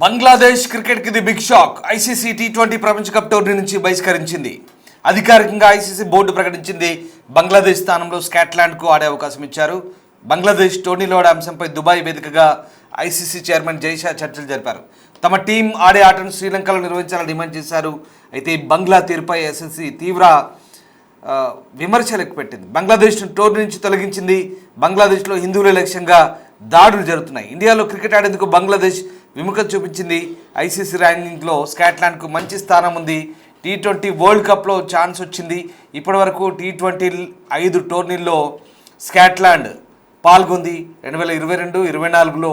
బంగ్లాదేశ్ క్రికెట్కి the big shock. ICC T20 ప్రపంచ cup tourney నుంచి బహిష్కరించింది. అధికారికంగా ఐసీసీ బోర్డు ప్రకటించింది. బంగ్లాదేశ్ స్థానంలో స్కాట్లాండ్కు ఆడే అవకాశం ఇచ్చారు. బంగ్లాదేశ్ టోర్నీలో ఆడే అంశంపై దుబాయ్ వేదికగా ఐసీసీ చైర్మన్ జైషా చర్చలు జరిపారు. తమ టీం ఆడే ఆటను శ్రీలంకలో నిర్వహించాలని డిమాండ్ చేశారు. అయితే బంగ్లా తీరుపై ఐసీసీ తీవ్ర విమర్శలకు పెట్టింది. బంగ్లాదేశ్ను టోర్నీ నుంచి తొలగించింది. బంగ్లాదేశ్లో హిందువుల లక్ష్యంగా దాడులు జరుగుతున్నాయి. ఇండియాలో క్రికెట్ ఆడేందుకు బంగ్లాదేశ్ విముఖత చూపించింది. ఐసీసీ ర్యాంకింగ్లో స్కాట్లాండ్కు మంచి స్థానం ఉంది. టీ20 వరల్డ్ కప్లో ఛాన్స్ వచ్చింది. ఇప్పటివరకు టీ20 5 టోర్నీల్లో స్కాట్లాండ్ పాల్గొంది. 2022, 24లో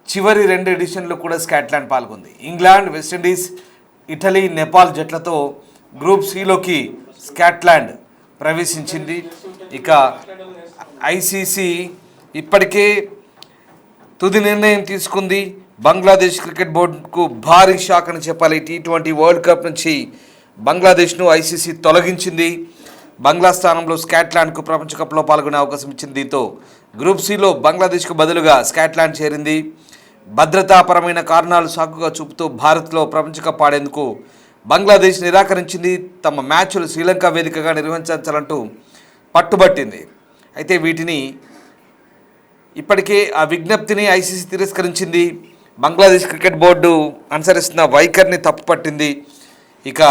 చివరి 2 ఎడిషన్లో కూడా స్కాట్లాండ్ పాల్గొంది. ఇంగ్లాండ్, వెస్టిండీస్, ఇటలీ, నేపాల్ జట్లతో గ్రూప్ సిలోకి స్కాట్లాండ్ ప్రవేశించింది. ఇక ఐసీసీ ఇప్పటికే తుది నిర్ణయం తీసుకుంది. బంగ్లాదేశ్ క్రికెట్ బోర్డుకు భారీ షాక్ అని చెప్పాలి. టీ20 వరల్డ్ కప్ నుంచి బంగ్లాదేశ్ను ఐసీసీ తొలగించింది. బంగ్లా స్థానంలో స్కాట్లాండ్కు ప్రపంచ కప్లో పాల్గొనే అవకాశం ఇచ్చింది. దీంతో గ్రూప్ సిలో బంగ్లాదేశ్కు బదులుగా స్కాట్లాండ్ చేరింది. భద్రతాపరమైన కారణాలు సాకుగా చూపుతూ భారత్లో ప్రపంచ కప్ ఆడేందుకు బంగ్లాదేశ్ నిరాకరించింది. తమ మ్యాచ్లు శ్రీలంక వేదికగా నిర్వహించాలంటూ పట్టుబట్టింది. అయితే వీటిని ఇప్పటికే ఆ విజ్ఞప్తిని ఐసీసీ తిరస్కరించింది. బంగ్లాదేశ్ క్రికెట్ బోర్డు అనుసరిస్తున్న వైఖరిని తప్పుపట్టింది. ఇక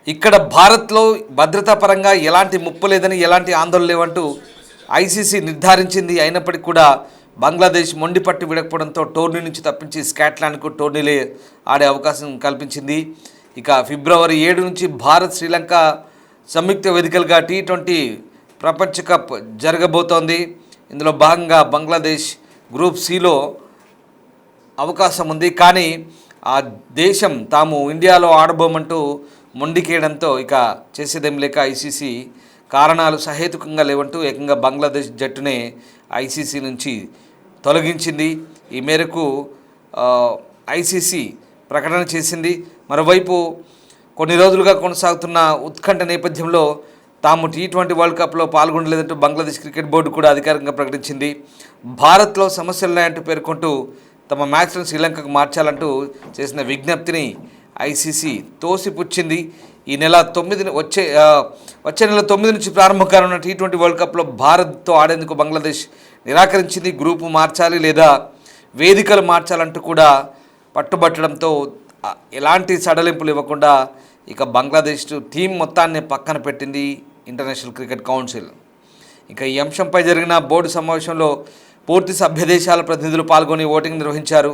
ఇక్కడ భారత్లో భద్రతా పరంగా ఎలాంటి ముప్పు లేదని, ఎలాంటి ఆందోళన లేవంటూ ఐసీసీ నిర్ధారించింది. అయినప్పటికీ కూడా బంగ్లాదేశ్ మొండిపట్టు విడకపోవడంతో టోర్నీ నుంచి తప్పించి స్కాట్లాండ్కు టోర్నీలే ఆడే అవకాశం కల్పించింది. ఇక ఫిబ్రవరి 7 నుంచి భారత్, శ్రీలంక సంయుక్త వేదికలుగా టీ20 ప్రపంచ కప్ జరగబోతోంది. ఇందులో భాగంగా బంగ్లాదేశ్ గ్రూప్ సిలో అవకాశం ఉంది. కానీ ఆ దేశం తాము ఇండియాలో ఆడబోమంటూ మొండికేయడంతో ఇక చేసేదేం లేక ఐసీసీ కారణాలు సహేతుకంగా లేవంటూ ఏకంగా బంగ్లాదేశ్ జట్టునే ఐసీసీ నుంచి తొలగించింది. ఈ మేరకు ఐసీసీ ప్రకటన చేసింది. మరోవైపు కొన్ని రోజులుగా కొనసాగుతున్న ఉత్కంఠ నేపథ్యంలో తాము టీ20 వరల్డ్ కప్లో పాల్గొనలేదంటూ బంగ్లాదేశ్ క్రికెట్ బోర్డు కూడా అధికారికంగా ప్రకటించింది. భారత్లో సమస్యలున్నాయంటూ పేర్కొంటూ తమ మ్యాచ్లను శ్రీలంకకు మార్చాలంటూ చేసిన విజ్ఞప్తిని ఐసీసీ తోసిపుచ్చింది. ఈ నెల 9 వచ్చే నెల 9 నుంచి ప్రారంభం కానున్న టీ20 వరల్డ్ కప్లో భారత్తో ఆడేందుకు బంగ్లాదేశ్ నిరాకరించింది. గ్రూపు మార్చాలి లేదా వేదికలు మార్చాలంటూ కూడా పట్టుబట్టడంతో ఎలాంటి సడలింపులు ఇవ్వకుండా ఇక బంగ్లాదేశ్ టీం మొత్తాన్ని పక్కన పెట్టింది ఇంటర్నేషనల్ క్రికెట్ కౌన్సిల్. ఇక ఈ అంశంపై జరిగిన బోర్డు సమావేశంలో పూర్తి సభ్య దేశాల ప్రతినిధులు పాల్గొని ఓటింగ్ నిర్వహించారు.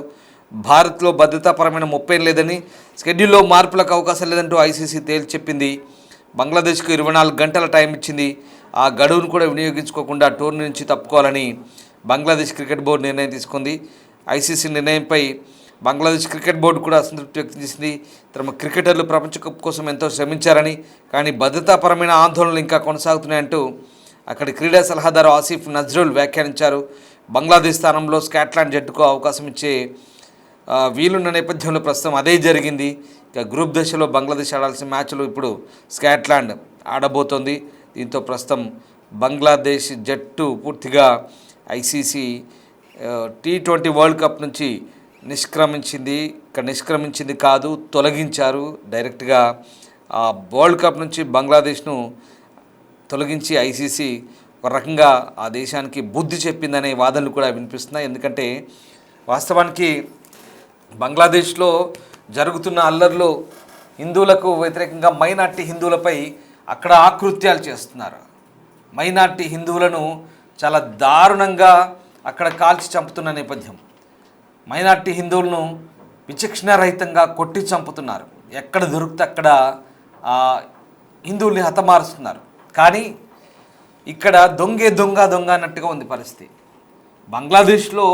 భారత్లో భద్రతాపరమైన ముప్పేం లేదని, షెడ్యూల్లో మార్పులకు అవకాశం లేదంటూ ఐసీసీ తేల్చి చెప్పింది. బంగ్లాదేశ్కు 24 గంటల టైం ఇచ్చింది. ఆ గడువును కూడా వినియోగించుకోకుండా టోర్నీ నుంచి తప్పుకోవాలని బంగ్లాదేశ్ క్రికెట్ బోర్డు నిర్ణయం తీసుకుంది. ఐసీసీ నిర్ణయంపై బంగ్లాదేశ్ క్రికెట్ బోర్డు కూడా అసంతృప్తి వ్యక్తం చేసింది. తమ క్రికెటర్లు ప్రపంచ కప్ కోసం ఎంతో శ్రమించారని, కానీ భద్రతాపరమైన ఆందోళనలు ఇంకా కొనసాగుతున్నాయంటూ అక్కడి క్రీడా సలహాదారు ఆసిఫ్ నజ్రుల్ వ్యాఖ్యానించారు. బంగ్లాదేశ్ స్థానంలో స్కాట్లాండ్ జట్టుకు అవకాశం ఇచ్చే వీలున్న నేపథ్యంలో ప్రస్తుతం అదే జరిగింది. ఇక గ్రూప్ దశలో బంగ్లాదేశ్ ఆడాల్సిన మ్యాచ్లు ఇప్పుడు స్కాట్లాండ్ ఆడబోతోంది. దీంతో ప్రస్తుతం బంగ్లాదేశ్ జట్టు పూర్తిగా ఐసీసీ టీ20 వరల్డ్ కప్ నుంచి నిష్క్రమించింది. ఇక నిష్క్రమించింది కాదు, తొలగించారు. డైరెక్ట్గా ఆ వరల్డ్ కప్ నుంచి బంగ్లాదేశ్ను తొలగించి ఐసీసీ ఒక రకంగా ఆ దేశానికి బుద్ధి చెప్పిందనే వాదనలు కూడా వినిపిస్తున్నాయి. ఎందుకంటే వాస్తవానికి బంగ్లాదేశ్లో జరుగుతున్న అల్లర్లు హిందువులకు వ్యతిరేకంగా మైనార్టీ హిందువులపై అక్కడ ఆకృత్యాలు చేస్తున్నారు. మైనార్టీ హిందువులను చాలా దారుణంగా అక్కడ కాల్చి చంపుతున్న నేపథ్యం. మైనార్టీ హిందువులను విచక్షణారహితంగా కొట్టి చంపుతున్నారు. ఎక్కడ దొరికితే అక్కడ హిందువుల్ని హతమారుస్తున్నారు. కానీ ఇక్కడ దొంగ అన్నట్టుగా ఉంది పరిస్థితి. బంగ్లాదేశ్లో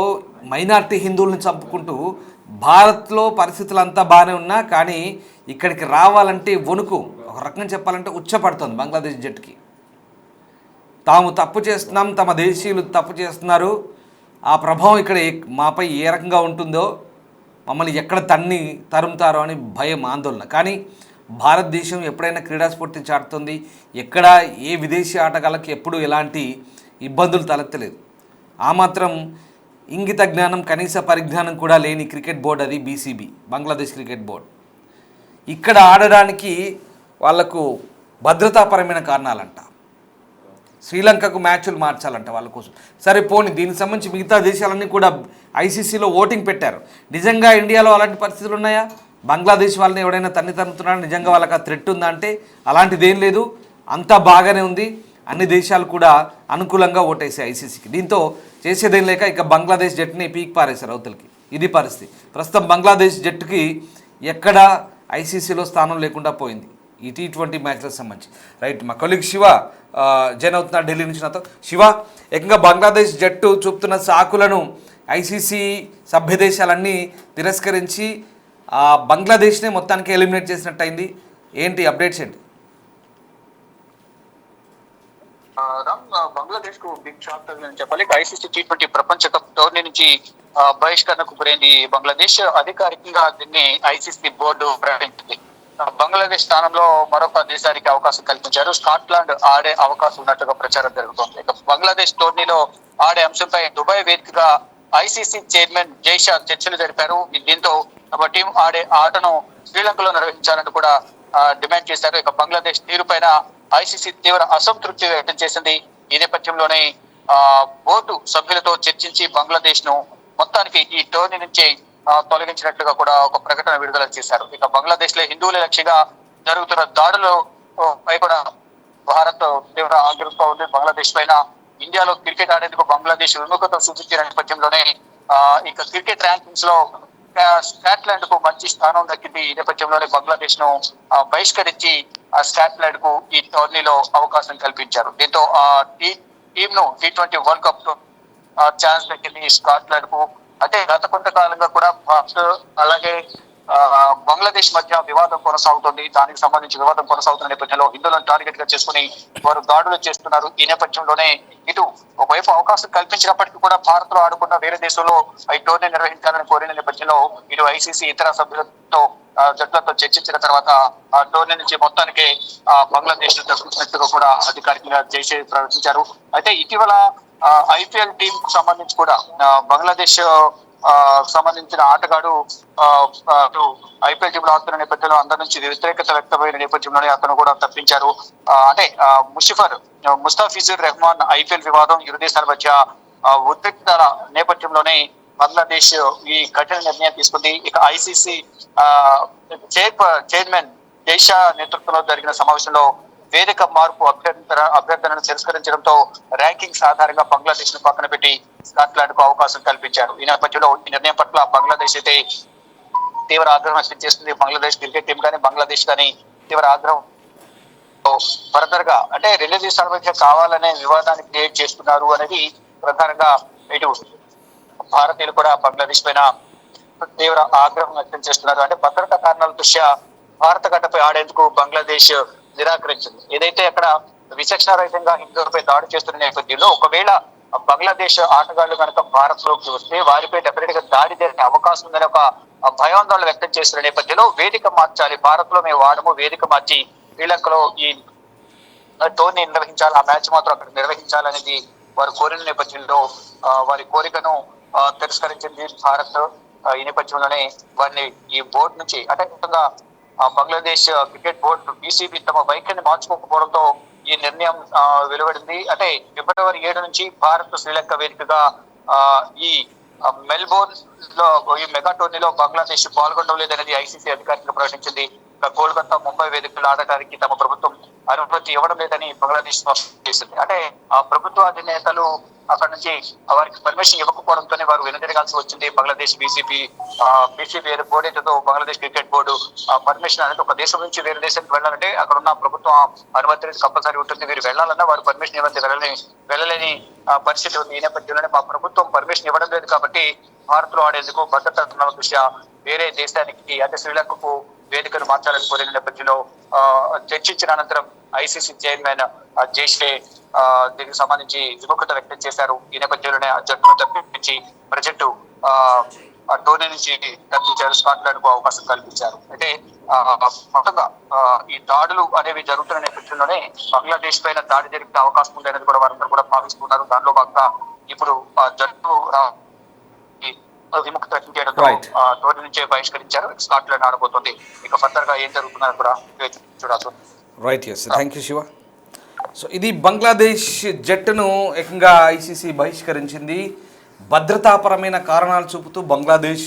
మైనార్టీ హిందువులను చంపుకుంటూ భారత్లో పరిస్థితులు అంతా బాగానే ఉన్నా కానీ ఇక్కడికి రావాలంటే వణుకు, ఒక రకంగా చెప్పాలంటే ఉచ్చపడుతుంది బంగ్లాదేశ్ జట్టుకి. తాము తప్పు చేస్తున్నాం, తమ దేశీయులు తప్పు చేస్తున్నారు, ఆ ప్రభావం ఇక్కడ మాపై ఏ రకంగా ఉంటుందో, మమ్మల్ని ఎక్కడ తరుముతారో అని భయం, ఆందోళన. కానీ భారతదేశం ఎప్పుడైనా క్రీడా స్ఫూర్తి చాటుతుంది. ఎక్కడ ఏ విదేశీ ఆటగాళ్ళకి ఎప్పుడు ఎలాంటి ఇబ్బందులు తలెత్తలేదు. ఆ మాత్రం ఇంగిత జ్ఞానం కనీస పరిజ్ఞానం కూడా లేని క్రికెట్ బోర్డు అది బీసీబీ, బంగ్లాదేశ్ క్రికెట్ బోర్డు. ఇక్కడ ఆడడానికి వాళ్లకు భద్రతాపరమైన కారణాలంట. శ్రీలంకకు మ్యాచ్లు మార్చాలంట వాళ్ళ కోసం. సరే పోని, దీనికి సంబంధించి మిగతా దేశాలన్నీ కూడా ఐసీసీలో ఓటింగ్ పెట్టారు. నిజంగా ఇండియాలో అలాంటి పరిస్థితులు ఉన్నాయా? బంగ్లాదేశ్ వాళ్ళని ఎవడైనా తన్నుతున్నాడు, నిజంగా వాళ్ళకి ఆ థ్రెట్ ఉందా అంటే అలాంటిదేం లేదు, అంతా బాగానే ఉంది. అన్ని దేశాలు కూడా అనుకూలంగా ఓటేసాయి ఐసీసీకి. దీంతో చేసేదేం లేక ఇక బంగ్లాదేశ్ జట్టుని పీక్ పారేశారు అవతలకి. ఇది పరిస్థితి. ప్రస్తుతం బంగ్లాదేశ్ జట్టుకి ఎక్కడ ఐసీసీలో స్థానం లేకుండా పోయింది ఈ T20 మ్యాచ్లకు సంబంధించి. రైట్, మా కొలీగ్ శివ జాయిన్ అవుతున్నారు ఢిల్లీ నుంచి నాతో. శివ, ఏకంగా బంగ్లాదేశ్ జట్టు చూపుతున్న సాకులను ఐసీసీ సభ్య దేశాలన్నీ తిరస్కరించి బంగ్లాదేశ్నే మొత్తానికి ఎలిమినేట్ చేసినట్టయింది. ఏంటి అప్డేట్స్ ఏంటి? బంగ్లాదేశ్ కు బిగ్ షాక్ తగిలిందని చెప్పాలి. ఐసీసీ T20 ప్రపంచ కప్ టోర్నీ నుంచి బహిష్కరణకు గురైంది బంగ్లాదేశ్. అధికారికంగా దీన్ని ఐసీసీ బోర్డు ప్రకటించింది. బంగ్లాదేశ్ స్థానంలో మరొక దేశానికి అవకాశం కల్పించారు. స్కాట్లాండ్ ఆడే అవకాశం ఉన్నట్టుగా ప్రచారం జరుగుతోంది. బంగ్లాదేశ్ టోర్నీలో ఆడే అంశంపై దుబాయ్ వేదికగా ఐసీసీ చైర్మన్ జైషా చర్చలు జరిపారు. దీంతో తమ టీం ఆడే ఆటను శ్రీలంకలో నిర్వహించాలని కూడా డిమాండ్ చేశారు. ఇక బంగ్లాదేశ్ తీరుపైన ఐసీసీ తీవ్ర అసంతృప్తి వ్యక్తం చేసింది. ఈ నేపథ్యంలోనే బోర్డు సభ్యులతో చర్చించి బంగ్లాదేశ్ ను మొత్తానికి ఈ టోర్నీ నుంచి తొలగించినట్లుగా కూడా ఒక ప్రకటన విడుదల చేశారు. ఇక బంగ్లాదేశ్ లో హిందువుల లక్ష్యంగా జరుగుతున్న దాడులు పై కూడా భారత్ తీవ్ర ఆగ్రహంతో ఉంది. బంగ్లాదేశ్ పైన ఇండియాలో క్రికెట్ ఆడేందుకు బంగ్లాదేశ్ విముఖత సూచించిన నేపథ్యంలోనే ఇక క్రికెట్ ర్యాంకింగ్స్ లో స్కాట్లాండ్ కు మంచి స్థానం దక్కింది. ఈ నేపథ్యంలోనే బంగ్లాదేశ్ ను బహిష్కరించి స్కాట్లాండ్ కు ఈ టోర్నీలో అవకాశం కల్పించారు. దీంతో టీమ్ ను T20 వరల్డ్ కప్ ఛాన్స్ దక్కింది స్కాట్లాండ్ కు. అంటే గత కొంతకాలంగా కూడా భారత్ అలాగే బంగ్లాదేశ్ మధ్య వివాదం కొనసాగుతుంది. దానికి సంబంధించి వివాదం కొనసాగుతున్న నేపథ్యంలో హిందువులను టార్గెట్ గా చేసుకుని వారు దాడులు చేస్తున్నారు. ఈ నేపథ్యంలోనే ఇటు ఒకవైపు అవకాశం కల్పించినప్పటికీ కూడా భారత్ లో ఆడుకున్న వేరే దేశంలో ఈ టోర్నీ నిర్వహించాలని కోరిన నేపథ్యంలో ఇటు ఐసీసీ ఇతర సభ్యులతో జట్లతో చర్చించిన తర్వాత ఆ టోర్నీ నుంచి మొత్తానికి బంగ్లాదేశ్ తప్పించినట్టుగా కూడా అధికారికంగా జైషే ప్రకటించారు. అయితే ఇటీవల ఐపీఎల్ టీమ్ కు సంబంధించి కూడా బంగ్లాదేశ్ సంబంధించిన ఆటగాడు ఐపీఎల్ టీమ్ లో ఆడుతున్న నేపథ్యంలో అందరి నుంచి వ్యతిరేకత వ్యక్తమైన నేపథ్యంలోనే అతను కూడా తప్పించారు. అంటే ముస్తాఫిజుర్ రెహమాన్ ఐపీఎల్ వివాదం ఇరు దేశాల మధ్య ఉద్రిక్తల నేపథ్యంలోనే బంగ్లాదేశ్ ఈ కఠిన నిర్ణయం తీసుకుంది. ఇక ఐసీసీ చైర్మన్ జైషా నేతృత్వంలో జరిగిన సమావేశంలో వేదిక మార్పు అభ్యర్థనను తిరస్కరించడంతో ర్యాంకింగ్స్ ఆధారంగా బంగ్లాదేశ్ ను పక్కన పెట్టి స్కాట్లాండ్ కు అవకాశం కల్పించారు. ఈ నేపథ్యంలో ఈ నిర్ణయం పట్ల బంగ్లాదేశ్ అయితే తీవ్ర ఆగ్రహం వ్యక్తం చేస్తుంది. బంగ్లాదేశ్ క్రికెట్ టీం కానీ బంగ్లాదేశ్ కానీ తీవ్ర ఆగ్రహం ఫర్దర్ గా అంటే రెండు దేశాల మధ్య కావాలనే వివాదాన్ని క్రియేట్ చేస్తున్నారు అనేది ప్రధానంగా ఇటు భారతీయులు కూడా బంగ్లాదేశ్ పైన తీవ్ర ఆగ్రహం వ్యక్తం చేస్తున్నారు. అంటే భద్రతా కారణాల దృష్ట్యా భారత గడ్డపై ఆడేందుకు బంగ్లాదేశ్ నిరాకరించింది. ఏదైతే అక్కడ విచక్షణారహితంగా హిందువులపై దాడి చేస్తున్న నేపథ్యంలో ఒకవేళ బంగ్లాదేశ్ ఆటగాళ్లు కనుక భారత్ లోకి వస్తే వారిపై డెఫినెట్ గా దాడి జరిగే అవకాశం ఉందని ఒక భయాందోళన వ్యక్తం చేస్తున్న నేపథ్యంలో వేదిక మార్చాలి, భారత్ లో మేము వాడము, వేదిక మార్చి శ్రీలంకలో ఈ టోర్నీ నిర్వహించాలి, ఆ మ్యాచ్ మాత్రం అక్కడ నిర్వహించాలనేది వారు కోరిన నేపథ్యంలో వారి కోరికను తిరస్కరించింది భారత్. ఈ నేపథ్యంలోనే వారిని ఈ బోర్డు నుంచి అంటే ముఖ్యంగా బంగ్లాదేశ్ క్రికెట్ బోర్డు బీసీబీ తమ వైఖరిని మార్చుకోకపోవడంతో ఈ నిర్ణయం వెలువడింది. అంటే ఫిబ్రవరి 7 నుంచి భారత్ శ్రీలంక వేదికగా ఈ మెల్బోర్న్ లో ఈ మెగా టోర్నీలో బంగ్లాదేశ్ పాల్గొనడం లేదనేది ఐసీసీ అధికారికంగా ప్రకటించింది. కోల్కతా ముంబై వేదికలు ఆడటానికి తమ ప్రభుత్వం అనుమతి ఇవ్వడం లేదని బంగ్లాదేశ్ చేసింది. అంటే ఆ ప్రభుత్వ అధినేతలు అక్కడ నుంచి వారికి పర్మిషన్ ఇవ్వకపోవడంతోనే వారు వెనుదిరగాల్సి వచ్చింది. బంగ్లాదేశ్ బీసీబీ బోర్డు ఏదో బంగ్లాదేశ్ క్రికెట్ బోర్డు పర్మిషన్ అనేది ఒక దేశం నుంచి వేరే దేశానికి వెళ్ళాలంటే అక్కడ ఉన్న ప్రభుత్వం అనుమతి అనేది కంపల్సరీ ఉంటుంది. వీరు వెళ్ళాలన్నా వారు పర్మిషన్ ఇవ్వండి వెళ్ళలేని పరిస్థితి ఉంది. ఈ నేపథ్యంలోనే మా ప్రభుత్వం పర్మిషన్ ఇవ్వడం లేదు కాబట్టి భారత్ లో ఆడేందుకు భద్రతా దృష్ట్యా వేరే దేశానికి అంటే శ్రీలంకకు వేదికను మార్చాలని కోరిన నేపథ్యంలో చర్చించిన అనంతరం ఐసీసీ చైర్మన్ జైషే దీనికి సంబంధించి విముఖత వ్యక్తం చేశారు. ఈ నేపథ్యంలోనే ఆ జట్టును తప్పించి ప్రజెంట్ టోర్నీ నుంచి తప్పించారు, స్కాట్లాండ్ కు అవకాశం కల్పించారు. అంటే మొత్తంగా ఈ దాడులు అనేవి జరుగుతున్న నేపథ్యంలోనే బంగ్లాదేశ్ పైన దాడి జరిగే అవకాశం ఉంది అనేది కూడా వారందరూ కూడా భావిస్తున్నారు. దానిలో భాగంగా ఇప్పుడు జట్టు విముక్తి ప్రకటించడంతో Right. టోర్నీ నుంచే బహిష్కరించారు. స్కాట్లాండ్ ఆడబోతుంది. ఇక ఫర్దర్ గా ఏం జరుగుతుందని కూడా చూడాల్సి ఉంది. Right, yes, thank you Shiva. So ఇది బంగ్లాదేశ్ జట్టును ఏకంగా ఐసీసీ బహిష్కరించింది. భద్రతాపరమైన కారణాలు చూపుతూ బంగ్లాదేశ్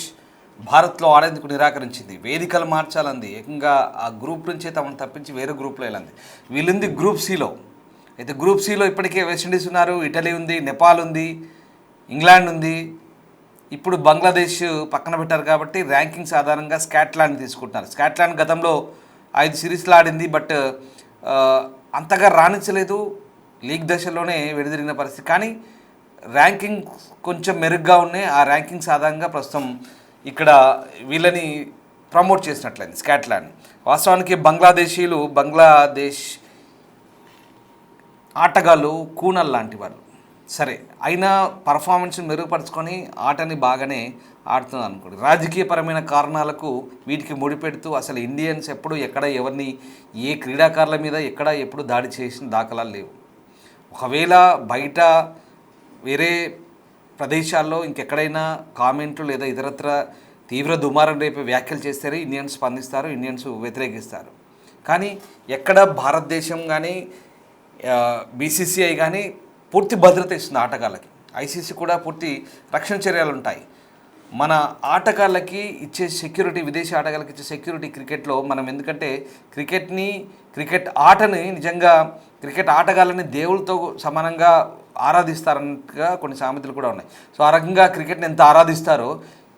భారత్లో ఆడేందుకు నిరాకరించింది. వేదికలు మార్చాలంది. ఏకంగా ఆ గ్రూప్ నుంచే తమను తప్పించి వేరే గ్రూప్లో వెళ్ళింది. వీళ్ళింది గ్రూప్ సిలో. అయితే గ్రూప్ సిలో ఇప్పటికే వెస్టిండీస్ ఉన్నారు, ఇటలీ ఉంది, నేపాల్ ఉంది, ఇంగ్లాండ్ ఉంది. ఇప్పుడు బంగ్లాదేశ్ పక్కన పెట్టారు కాబట్టి ర్యాంకింగ్స్ ఆధారంగా స్కాట్లాండ్ తీసుకుంటున్నారు. స్కాట్లాండ్ గతంలో 5 సిరీస్లు ఆడింది, బట్ అంతగా రాణించలేదు. లీగ్ దశలోనే వెనుదిరిగిన పరిస్థితి. కానీ ర్యాంకింగ్ కొంచెం మెరుగ్గా ఉన్నాయి. ఆ ర్యాంకింగ్స్ ఆధారంగా ప్రస్తుతం ఇక్కడ వీళ్ళని ప్రమోట్ చేసినట్లయింది స్కాట్లాండ్. వాస్తవానికి బంగ్లాదేశ్ ఆటగాళ్ళు కూనల్ లాంటి వాళ్ళు. సరే, అయినా పర్ఫార్మెన్స్ని మెరుగుపరుచుకొని ఆటని బాగానే ఆడుతుంది అనుకోండి. రాజకీయపరమైన కారణాలకు వీటికి ముడిపెడుతూ అసలు ఇండియన్స్ ఎప్పుడు ఎక్కడ ఎవరిని ఏ క్రీడాకారుల మీద ఎక్కడ ఎప్పుడు దాడి చేసిన దాఖలాలు లేవు. ఒకవేళ బయట వేరే ప్రదేశాల్లో ఇంకెక్కడైనా కామెంట్లు లేదా ఇతరత్ర తీవ్ర దుమారం రేపే వ్యాఖ్యలు చేస్తే ఇండియన్స్ స్పందిస్తారు, ఇండియన్స్ వ్యతిరేకిస్తారు. కానీ ఎక్కడ భారతదేశం కానీ బీసీసీఐ కానీ పూర్తి భద్రత ఇస్తుంది ఆటగాళ్ళకి. ఐసీసీ కూడా పూర్తి రక్షణ చర్యలు ఉంటాయి. మన ఆటగాళ్ళకి ఇచ్చే సెక్యూరిటీ, విదేశీ ఆటగాళ్ళకి ఇచ్చే సెక్యూరిటీ క్రికెట్లో మనం, ఎందుకంటే క్రికెట్ ఆటని నిజంగా క్రికెట్ ఆటగాళ్ళని దేవుళ్ళతో సమానంగా ఆరాధిస్తారన్నట్టుగా కొన్ని సామెతలు కూడా ఉన్నాయి. సో ఆ రకంగా క్రికెట్ని ఎంత ఆరాధిస్తారో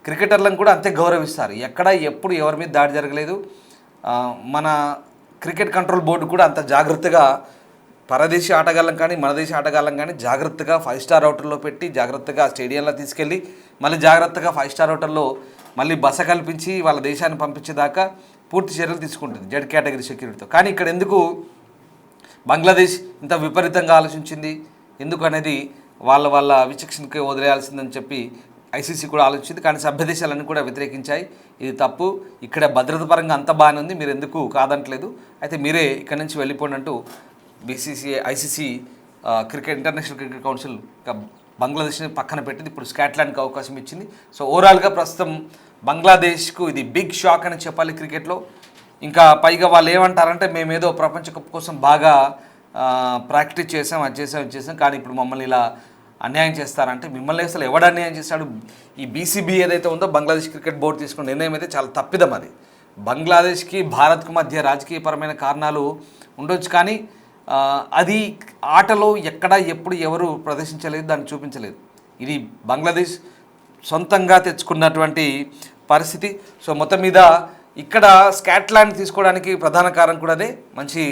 క్రికెటర్లను కూడా అంతే గౌరవిస్తారు. ఎక్కడ ఎప్పుడు ఎవరి మీద దాడి జరగలేదు. మన క్రికెట్ కంట్రోల్ బోర్డు కూడా అంత జాగ్రత్తగా పరదేశీ ఆటగాళ్ళం కానీ మన దేశ ఆటగాళ్ళం కానీ జాగ్రత్తగా 5 స్టార్ హోటల్లో పెట్టి జాగ్రత్తగా స్టేడియంలో తీసుకెళ్ళి మళ్ళీ జాగ్రత్తగా 5 స్టార్ హోటల్లో మళ్ళీ బస కల్పించి వాళ్ళ దేశాన్ని పంపించేదాకా పూర్తి చర్యలు తీసుకుంటుంది జెడ్ కేటగిరీ సెక్యూరిటీతో. కానీ ఇక్కడ ఎందుకు బంగ్లాదేశ్ ఇంత విపరీతంగా ఆలోచించింది, ఎందుకు అనేది వాళ్ళ విచక్షణకి వదిలేయాల్సిందని చెప్పి ఐసీసీ కూడా ఆలోచించింది. కానీ సభ్య దేశాలన్నీ కూడా వ్యతిరేకించాయి. ఇది తప్పు, ఇక్కడ భద్రత పరంగా అంత బాగానే ఉంది, మీరు ఎందుకు కాదంటలేదు, అయితే మీరే ఇక్కడ నుంచి వెళ్ళిపోండి అంటూ ఐసీసీ ఇంటర్నేషనల్ క్రికెట్ కౌన్సిల్ బంగ్లాదేశ్ని పక్కన పెట్టింది. ఇప్పుడు స్కాట్లాండ్కి అవకాశం ఇచ్చింది. సో ఓవరాల్గా ప్రస్తుతం బంగ్లాదేశ్కు ఇది బిగ్ షాక్ అని చెప్పాలి క్రికెట్లో. ఇంకా పైగా వాళ్ళు ఏమంటారంటే, మేమేదో ప్రపంచ కప్ కోసం బాగా ప్రాక్టీస్ చేసాం, అది చేసాం, కానీ ఇప్పుడు మమ్మల్ని ఇలా అన్యాయం చేస్తారంటే, మిమ్మల్ని అసలు ఎవడు అన్యాయం చేస్తాడు? ఈ బీసీబీ ఏదైతే ఉందో బంగ్లాదేశ్ క్రికెట్ బోర్డు తీసుకున్న నిర్ణయం అయితే చాలా తప్పిదం. అది బంగ్లాదేశ్కి భారత్కు మధ్య రాజకీయపరమైన కారణాలు ఉండొచ్చు, కానీ అది ఆటలో ఎక్కడ ఎప్పుడు ఎవరు ప్రదర్శించలేదు, దాన్ని చూపించలేదు. ఇది బంగ్లాదేశ్ సొంతంగా తెచ్చుకున్నటువంటి పరిస్థితి. సో మొత్తం మీద ఇక్కడ స్కాట్లాండ్ తీసుకోవడానికి ప్రధాన కారణం కూడా అదే. మంచి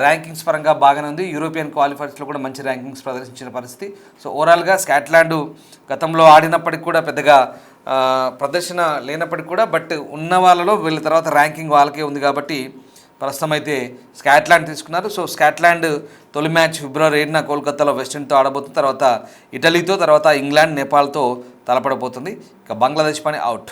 ర్యాంకింగ్స్ పరంగా బాగానే ఉంది. యూరోపియన్ క్వాలిఫైర్స్లో కూడా మంచి ర్యాంకింగ్స్ ప్రదర్శించిన పరిస్థితి. సో ఓవరాల్గా స్కాట్లాండ్ గతంలో ఆడినప్పటికి కూడా పెద్దగా ప్రదర్శన లేనప్పటికీ కూడా, బట్ ఉన్న వాళ్ళలో వీళ్ళ తర్వాత ర్యాంకింగ్ వాళ్ళకే ఉంది కాబట్టి ప్రస్తుతం అయితే స్కాట్లాండ్ తీసుకున్నారు. సో స్కాట్లాండ్ తొలి మ్యాచ్ ఫిబ్రవరి 7న కోల్కతాలో వెస్టిండీస్తో ఆడబోతుంది. తర్వాత ఇటలీతో, తర్వాత ఇంగ్లాండ్, నేపాల్తో తలపడబోతుంది. ఇక బంగ్లాదేశ్ పని అవుట్.